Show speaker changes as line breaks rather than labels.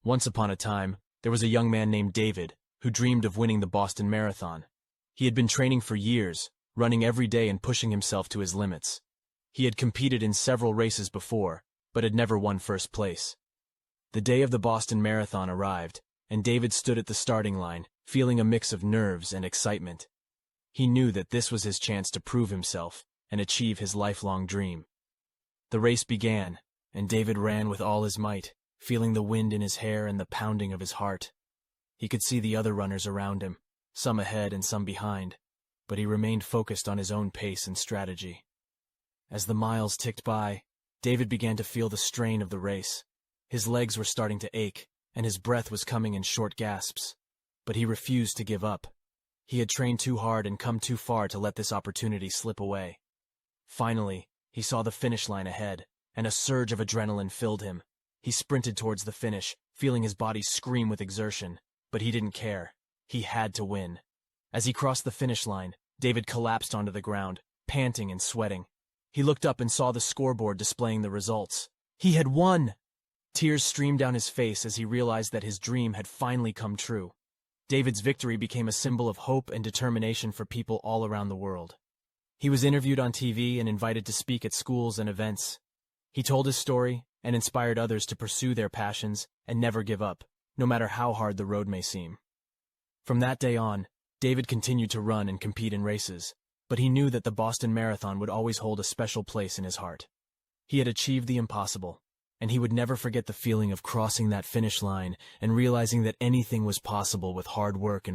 Once upon a time, there was a young man named David who dreamed of winning the Boston Marathon. He had been training for years, running every day and pushing himself to his limits. He had competed in several races before, but had never won first place. The day of the Boston Marathon arrived, and David stood at the starting line, feeling a mix of nerves and excitement. He knew that this was his chance to prove himself and achieve his lifelong dream. The race began, and David ran with all his might, feeling the wind in his hair and the pounding of his heart. He could see the other runners around him, some ahead and some behind, but he remained focused on his own pace and strategy. As the miles ticked by, David began to feel the strain of the race. His legs were starting to ache, and his breath was coming in short gasps. But he refused to give up. He had trained too hard and come too far to let this opportunity slip away. Finally, he saw the finish line ahead, and a surge of adrenaline filled him. He sprinted towards the finish, feeling his body scream with exertion, but he didn't care. He had to win. As he crossed the finish line, David collapsed onto the ground, panting and sweating. He looked up and saw the scoreboard displaying the results. He had won! Tears streamed down his face as he realized that his dream had finally come true. David's victory became a symbol of hope and determination for people all around the world. He was interviewed on TV and invited to speak at schools and events. He told his story and inspired others to pursue their passions and never give up, no matter how hard the road may seem. From that day on, David continued to run and compete in races, but he knew that the Boston Marathon would always hold a special place in his heart. He had achieved the impossible, and he would never forget the feeling of crossing that finish line and realizing that anything was possible with hard work and